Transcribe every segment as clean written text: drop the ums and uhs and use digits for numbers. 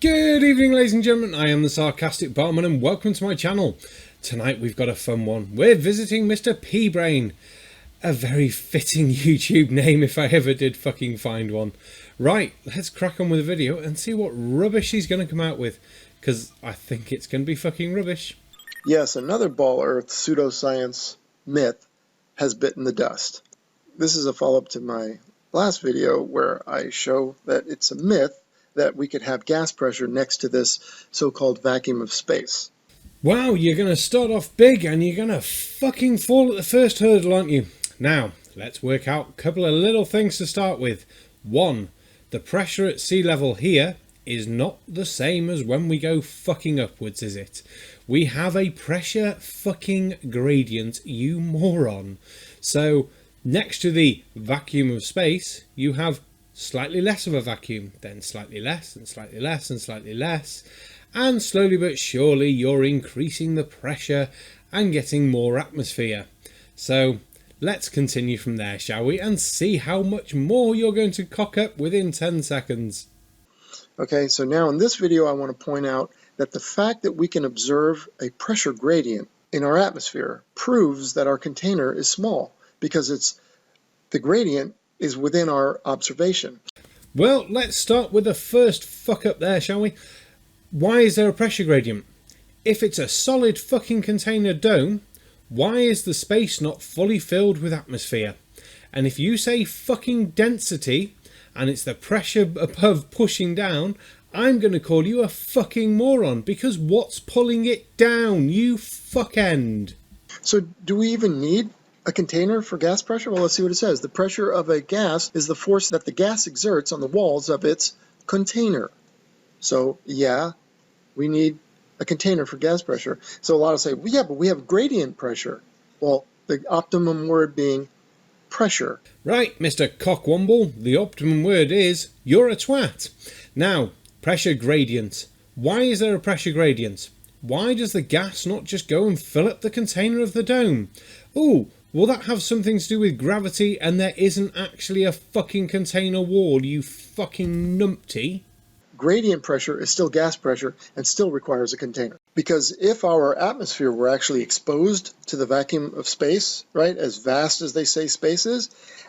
Good evening, ladies and gentlemen. I am the Sarcastic Barman and welcome to my channel. Tonight we've got a fun one. We're visiting Mr. Pea Brain. A very fitting YouTube name if I ever did fucking find one. Right, let's crack on with the video and see what rubbish he's going to come out with. Because I think it's going to be fucking rubbish. Yes, another Ball Earth pseudoscience myth has bitten the dust. This is a follow-up to my last video where I show that it's a myth that we could have gas pressure next to this so-called vacuum of space. Wow, you're going to start off big and you're going to fucking fall at the first hurdle, aren't you? Now, let's work out a couple of little things to start with. One, the pressure at sea level here is not the same as when we go fucking upwards, is it? We have a pressure fucking gradient, you moron. So, next to the vacuum of space, you have slightly less of a vacuum, then slightly less, and slightly less, and slightly less. And slowly but surely, you're increasing the pressure and getting more atmosphere. So, let's continue from there, shall we? And see how much more you're going to cock up within 10 seconds. Okay, so now in this video I want to point out that the fact that we can observe a pressure gradient in our atmosphere proves that our container is small, because the gradient is within our observation. Well, let's start with the first fuck up there, shall we? Why is there a pressure gradient? If it's a solid fucking container dome, why is the space not fully filled with atmosphere? And if you say fucking density, and it's the pressure above pushing down, I'm going to call you a fucking moron, because what's pulling it down, you fuckend? So do we even need a container for gas pressure? Well, let's see what it says. The pressure of a gas is the force that the gas exerts on the walls of its container. So, yeah, we need a container for gas pressure. So a lot of say, well, yeah, but we have gradient pressure. Well, the optimum word being pressure. Right, Mr. Cockwomble, the optimum word is you're a twat. Now, pressure gradient. Why is there a pressure gradient? Why does the gas not just go and fill up the container of the dome? Oh, will that have something to do with gravity and there isn't actually a fucking container wall, you fucking numpty? Gradient pressure is still gas pressure and still requires a container. Because if our atmosphere were actually exposed to the vacuum of space, right, as vast as they say space is,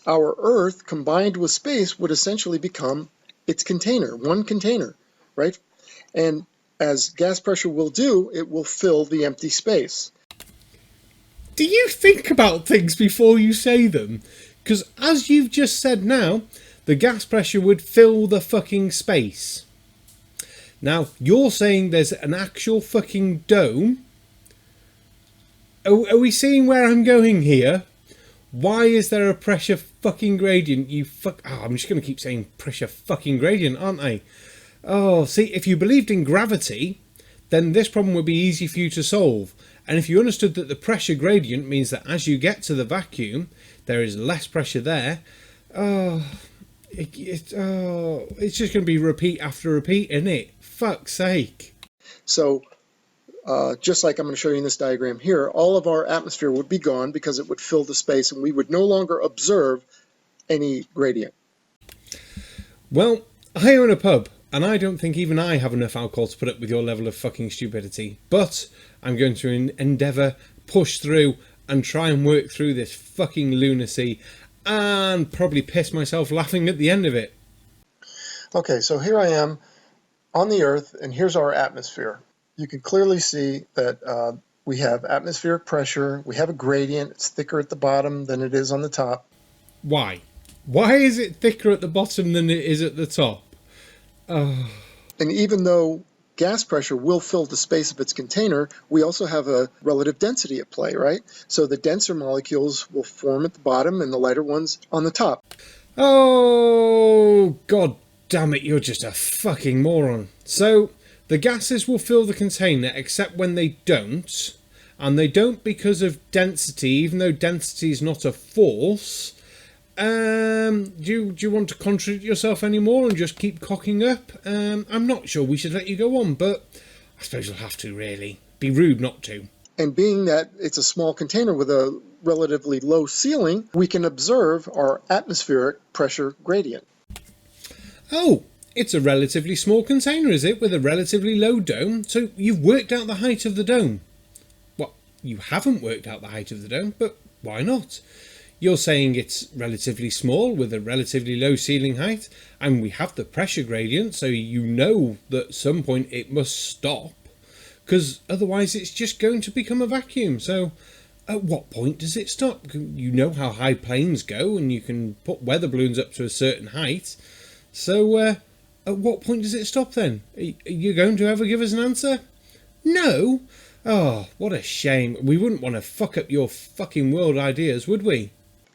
our Earth combined with space would essentially become its container, one container, right? And as gas pressure will do, it will fill the empty space. Do you think about things before you say them? Because as you've just said now, the gas pressure would fill the fucking space. Now, you're saying there's an actual fucking dome. Are we seeing where I'm going here? Why is there a pressure fucking gradient? I'm just going to keep saying pressure fucking gradient, aren't I? Oh, see, if you believed in gravity, then this problem would be easy for you to solve. And if you understood that the pressure gradient means that as you get to the vacuum, there is less pressure there, it's just going to be repeat after repeat, isn't it? Fuck's sake. So, just like I'm going to show you in this diagram here, all of our atmosphere would be gone because it would fill the space and we would no longer observe any gradient. Well, I own a pub, and I don't think even I have enough alcohol to put up with your level of fucking stupidity. But I'm going to endeavour, push through, and try and work through this fucking lunacy, and probably piss myself laughing at the end of it. Okay, so here I am on the Earth, and here's our atmosphere. You can clearly see that we have atmospheric pressure, we have a gradient, it's thicker at the bottom than it is on the top. Why? Why is it thicker at the bottom than it is at the top? And even though gas pressure will fill the space of its container, we also have a relative density at play, right? So the denser molecules will form at the bottom and the lighter ones on the top. Oh, god damn it, you're just a fucking moron. So, the gases will fill the container except when they don't, and they don't because of density, even though density is not a force. Do you want to contradict yourself anymore and just keep cocking up? I'm not sure we should let you go on, but I suppose you'll have to, really. Be rude not to. And being that it's a small container with a relatively low ceiling, we can observe our atmospheric pressure gradient. Oh, It's a relatively small container, is it, with a relatively low dome? So you've worked out the height of the dome. Well, you haven't worked out the height of the dome, but why not? You're saying it's relatively small with a relatively low ceiling height, and we have the pressure gradient, so you know that at some point it must stop, because otherwise it's just going to become a vacuum. So at what point does it stop? You know how high planes go, and you can put weather balloons up to a certain height. So at what point does it stop then? Are you going to ever give us an answer? No? Oh, what a shame. We wouldn't want to fuck up your fucking world ideas, would we?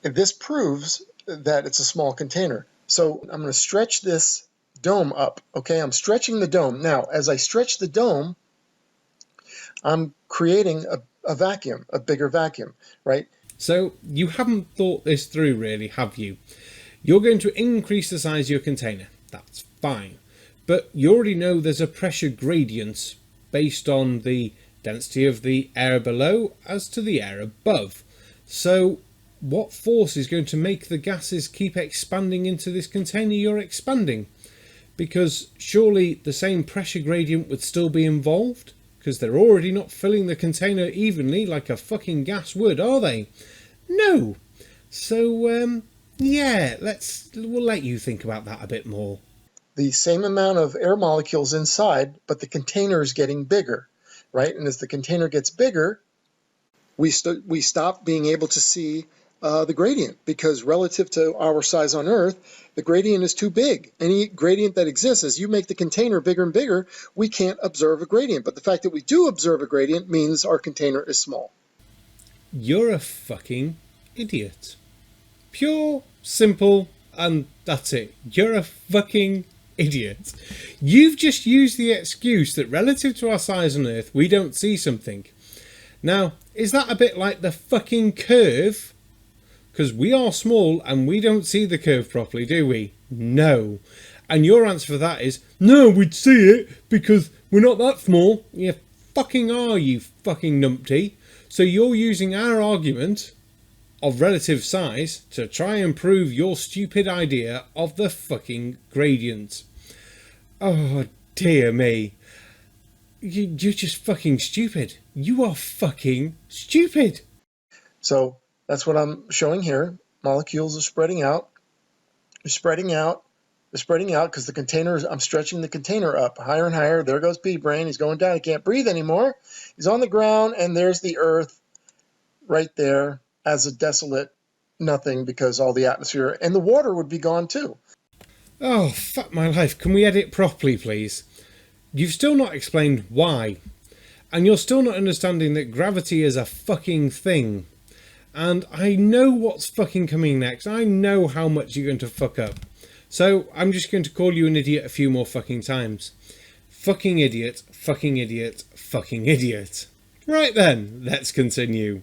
This proves that it's a small container. So I'm going to stretch this dome up. Okay, I'm stretching the dome. Now, as I stretch the dome, I'm creating a vacuum, a bigger vacuum, right? So you haven't thought this through really, have you? You're going to increase the size of your container. That's fine. But you already know there's a pressure gradient based on the density of the air below as to the air above. So what force is going to make the gases keep expanding into this container you're expanding? Because surely the same pressure gradient would still be involved, because they're already not filling the container evenly like a fucking gas would, are they? No. So yeah, we'll let you think about that a bit more. The same amount of air molecules inside, but the container is getting bigger, right? And as the container gets bigger, we stop being able to see the gradient, because relative to our size on Earth, the gradient is too big. Any gradient that exists, as you make the container bigger and bigger, we can't observe a gradient. But the fact that we do observe a gradient means our container is small. You're a fucking idiot. Pure, simple, and that's it. You're a fucking idiot. You've just used the excuse that relative to our size on Earth, we don't see something. Now, is that a bit like the fucking curve? Because we are small and we don't see the curve properly, do we? No. And your answer for that is, no, we'd see it because we're not that small. You fucking are, you fucking numpty. So you're using our argument of relative size to try and prove your stupid idea of the fucking gradient. Oh, dear me. You're just fucking stupid. You are fucking stupid. So that's what I'm showing here. Molecules are spreading out. They're spreading out. They're spreading out because the container, I'm stretching the container up higher and higher. There goes PBrain. He's going down. He can't breathe anymore. He's on the ground, and there's the Earth right there as a desolate nothing, because all the atmosphere and the water would be gone too. Oh, fuck my life. Can we edit properly, please? You've still not explained why. And you're still not understanding that gravity is a fucking thing. And I know what's fucking coming next. I know how much you're going to fuck up. So I'm just going to call you an idiot a few more fucking times. Fucking idiot, fucking idiot, fucking idiot. Right then, let's continue.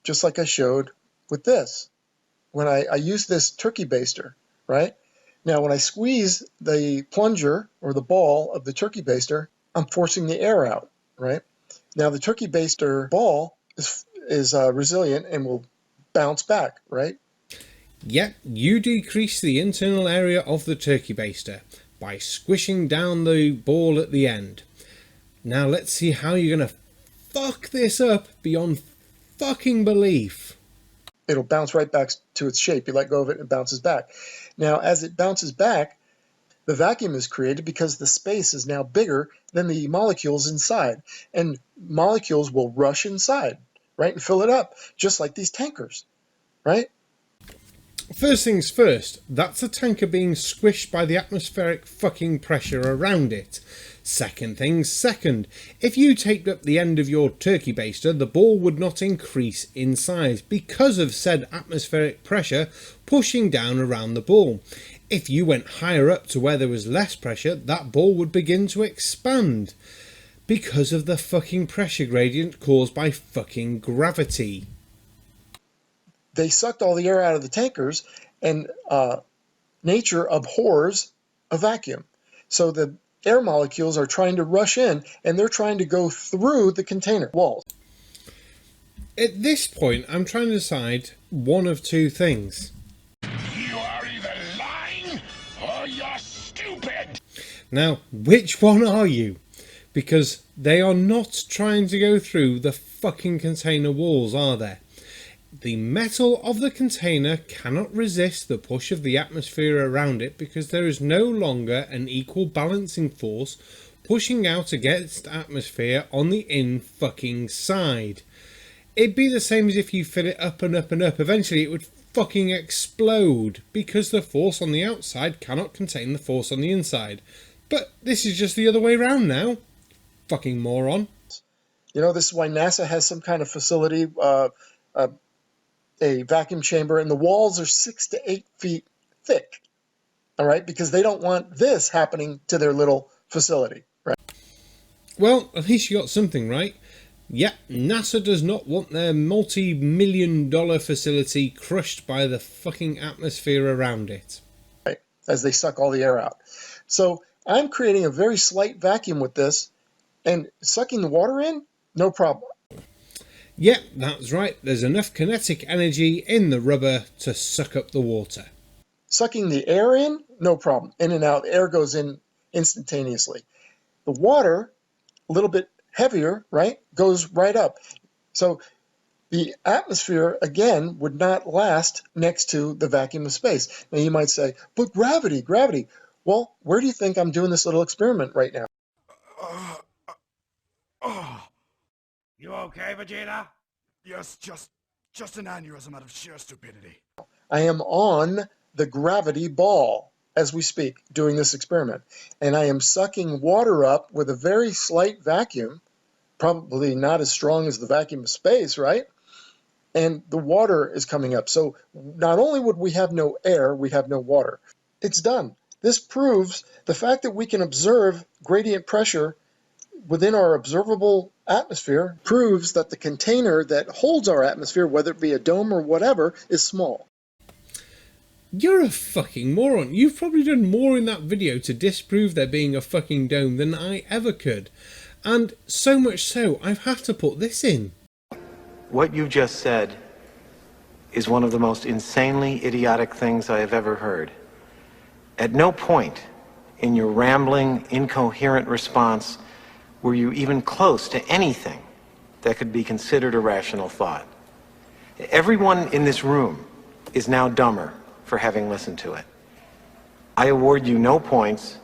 Just like I showed with this. When I use this turkey baster, right? Now when I squeeze the plunger or the ball of the turkey baster, I'm forcing the air out, right? Now the turkey baster ball is resilient and will bounce back, right? Yep, you decrease the internal area of the turkey baster by squishing down the ball at the end. Now let's see how you're going to fuck this up beyond fucking belief. It'll bounce right back to its shape. You let go of it and it bounces back. Now as it bounces back, the vacuum is created because the space is now bigger than the molecules inside. And molecules will rush inside, right, and fill it up, just like these tankers, right? First things first, that's a tanker being squished by the atmospheric fucking pressure around it. Second things second, if you taped up the end of your turkey baster, the ball would not increase in size because of said atmospheric pressure pushing down around the ball. If you went higher up to where there was less pressure, that ball would begin to expand because of the fucking pressure gradient caused by fucking gravity. They sucked all the air out of the tankers, and nature abhors a vacuum. So the air molecules are trying to rush in, and they're trying to go through the container walls. At this point, I'm trying to decide one of two things. You are either lying or you're stupid. Now, which one are you? Because they are not trying to go through the fucking container walls, are they? The metal of the container cannot resist the push of the atmosphere around it because there is no longer an equal balancing force pushing out against atmosphere on the fucking side. It'd be the same as if you fill it up and up and up. Eventually it would fucking explode because the force on the outside cannot contain the force on the inside. But this is just the other way around now. Fucking moron. You know, this is why NASA has some kind of facility, a vacuum chamber, and the walls are 6 to 8 feet thick. All right, because they don't want this happening to their little facility, right? Well, at least you got something right. Yep, NASA does not want their multi-million-dollar facility crushed by the fucking atmosphere around it. Right, as they suck all the air out. So I'm creating a very slight vacuum with this, and sucking the water in, no problem. Yep, that's right. There's enough kinetic energy in the rubber to suck up the water. Sucking the air in, no problem. In and out, air goes in instantaneously. The water, a little bit heavier, right, goes right up. So the atmosphere, again, would not last next to the vacuum of space. Now you might say, but gravity. Well, where do you think I'm doing this little experiment right now? You okay, Vegeta? Yes, just an aneurysm out of sheer stupidity. I am on the gravity ball as we speak, doing this experiment. And I am sucking water up with a very slight vacuum, probably not as strong as the vacuum of space, right? And the water is coming up. So not only would we have no air, we'd have no water. It's done. This proves the fact that we can observe gradient pressure within our observable atmosphere proves that the container that holds our atmosphere, whether it be a dome or whatever, is small. You're a fucking moron. You've probably done more in that video to disprove there being a fucking dome than I ever could. And so much so, I've had to put this in. What you just said is one of the most insanely idiotic things I have ever heard. At no point in your rambling, incoherent response were you even close to anything that could be considered a rational thought. Everyone in this room is now dumber for having listened to it. I award you no points,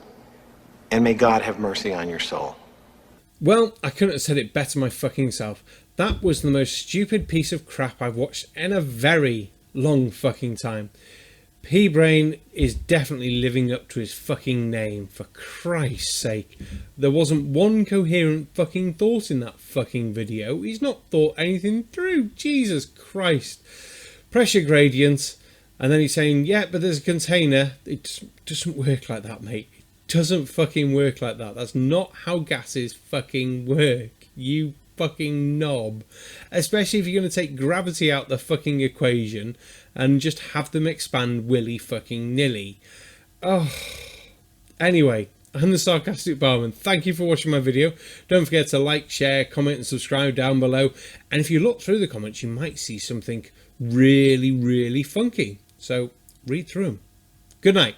and may God have mercy on your soul. Well, I couldn't have said it better my fucking self. That was the most stupid piece of crap I've watched in a very long fucking time. PBrain is definitely living up to his fucking name, for Christ's sake. There wasn't one coherent fucking thought in that fucking video. He's not thought anything through. Jesus Christ. Pressure gradients. And then he's saying, yeah, but there's a container. It doesn't work like that, mate. It doesn't fucking work like that. That's not how gases fucking work. You fucking knob. Especially if you're going to take gravity out the fucking equation and just have them expand willy fucking nilly. Oh. Anyway, I'm the Sarcastic Barman. Thank you for watching my video. Don't forget to like, share, comment and subscribe down below. And if you look through the comments, you might see something really, really funky. So read through them. Good night.